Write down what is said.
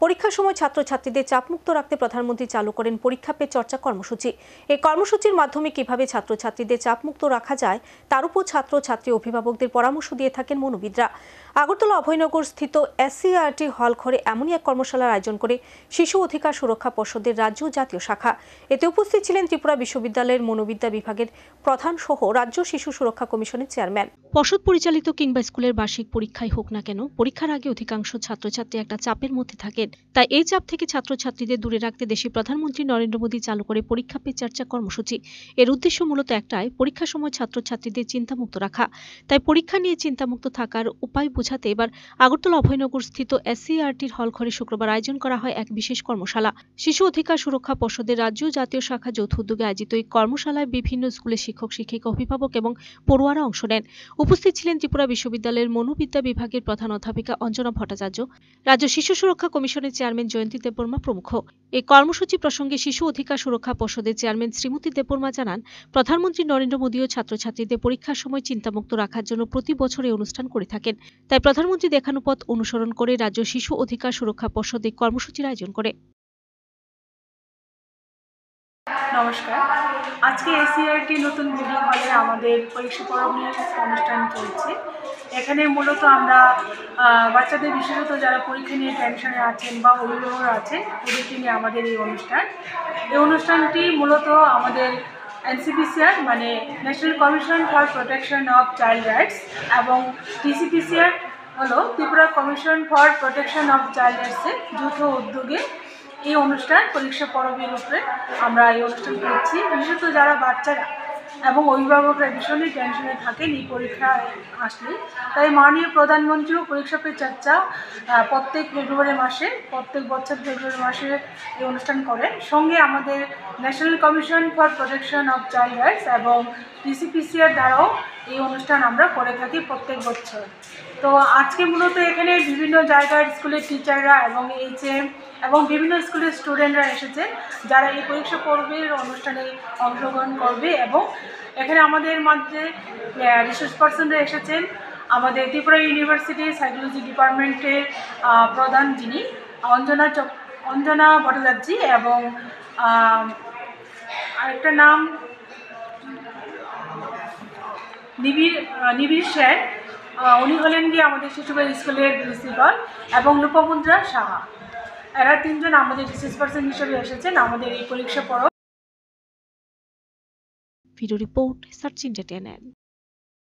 পরীক্ষার সময় ছাত্রছাত্রীদের চাপমুক্ত রাখতে প্রধানমন্ত্রী চালু করেন পরীক্ষা পে চর্চা কর্মসূচি। এই কর্মসূচির মাধ্যমে কিভাবে ছাত্রছাত্রীদের চাপমুক্ত রাখা যায় তার উপর ছাত্রছাত্রী অভিভাবকদের পরামর্শ দিয়ে থাকেন মনোবিদরা। আগরতলা অভয়নগর স্থিত এসসিআরটি হল ঘরে এমনই এক কর্মশালার আয়োজন করে শিশু অধিকার সুরক্ষা পর্ষদের রাজ্য ও জাতীয় শাখা। এতে উপস্থিত ছিলেন ত্রিপুরা বিশ্ববিদ্যালয়ের মনোবিদ্যা বিভাগের প্রধান সহ রাজ্য শিশু সুরক্ষা কমিশনের চেয়ারম্যান। পর্ষদ পরিচালিত কিংবা স্কুলের বার্ষিক পরীক্ষাই হোক না কেন, পরীক্ষার আগে অধিকাংশ ছাত্রছাত্রী একটা চাপের মধ্যে থাকেন। তাই এই চাপ থেকে ছাত্রছাত্রীদের দূরে রাখতে দেশের প্রধানমন্ত্রী নরেন্দ্র মোদী চালু করে পরীক্ষা পে চর্চা কর্মসূচি। এর উদ্দেশ্য মূলত একটাই, পরীক্ষার সময় ছাত্রছাত্রীদের চিন্তামুক্ত রাখা। তাই পরীক্ষা নিয়ে চিন্তামুক্ত থাকার উপায় বোঝাতে এবার আগরতলা অভয়নগর স্থিত এসসিআরটির হল ঘরে শুক্রবার আয়োজন করা হয় এক বিশেষ কর্মশালা। শিশু অধিকার সুরক্ষা পর্ষদের রাজ্য ও জাতীয় শাখা যৌথ উদ্যোগে আয়োজিত এই কর্মশালায় বিভিন্ন স্কুলের শিক্ষক শিক্ষিকা, অভিভাবক এবং পড়ুয়ারা অংশ নেন। উপস্থিত ছিলেন ত্রিপুরা বিশ্ববিদ্যালয়ের মনোবিদ্যা বিভাগের প্রধান অধ্যাপিকা অঞ্জনা ভট্টাচার্য, রাজ্য শিশু সুরক্ষা কমিশনের চেয়ারম্যান জয়ন্তী দেববর্মা প্রমুখ। এই কর্মসূচি প্রসঙ্গে শিশু অধিকার সুরক্ষা পর্ষদের চেয়ারম্যান শ্রীমতী দেববর্মা জানান, প্রধানমন্ত্রী নরেন্দ্র মোদীও ছাত্রছাত্রীদের পরীক্ষার সময় চিন্তামুক্ত রাখার জন্য প্রতি বছর এই অনুষ্ঠান করে থাকেন। তাই প্রধানমন্ত্রী দেখানো পথ অনুসরণ করে রাজ্য শিশু অধিকার সুরক্ষা পর্ষদ এই কর্মসূচির আয়োজন করে। নমস্কার, আজকে এসসিআরটি নতুন বিল্ডিং হলে আমাদের পরীক্ষা পর্ব নিয়ে অনুষ্ঠান চলছে। এখানে মূলত আমরা বাচ্চাদের বিশেষত যারা পরীক্ষা নিয়ে টেনশনে আছেন বা অভিভাবকরা আছেন ওদেরকে নিয়ে আমাদের এই অনুষ্ঠানটি মূলত আমাদের এনসিপিসিআর মানে national commission for protection of child rights এবং টিসিপিসিআর হলো Tripura commission for protection of child রাইটসের যৌথ উদ্যোগে এই অনুষ্ঠান পরীক্ষা পর্বের উপরে আমরা এই অনুষ্ঠান করছি। বিশেষত যারা বাচ্চারা এবং অভিভাবকরা ভীষণই টেনশনে থাকেন এই পরীক্ষা আসলে, তাই মাননীয় প্রধানমন্ত্রীও পরীক্ষা পে চর্চা প্রত্যেক বছর ফেব্রুয়ারি মাসে এই অনুষ্ঠান করেন। সঙ্গে আমাদের national commission for protection of child rights এবং ডিসিপিসিআর দ্বারাও এই অনুষ্ঠান আমরা করে থাকি প্রত্যেক বছর। তো আজকে মূলত এখানে বিভিন্ন জায়গার স্কুলের টিচাররা এবং এইচএম এবং বিভিন্ন স্কুলের স্টুডেন্টরা এসেছেন যারা এই পরীক্ষা পর্বের অনুষ্ঠানে অংশগ্রহণ করবে। এবং এখানে আমাদের মধ্যে রিসার্চ পার্সনরা এসেছেন, আমাদের ত্রিপুরা ইউনিভার্সিটি সাইকোলজি ডিপার্টমেন্টের প্রধান যিনি অঞ্জনা ভট্টাচার্য এবং আরেকটা নাম নিবিড় স্যার, উনি হলেন গিয়ে আমাদের শিশুবাড়ি স্কুলের প্রিন্সিপাল, এবং লোপামুদ্রা সাহা। এরা তিনজন আমাদের রিসার্চ পার্সন হিসেবে এসেছেন আমাদের এই পরীক্ষা পর্ব। Video report search India.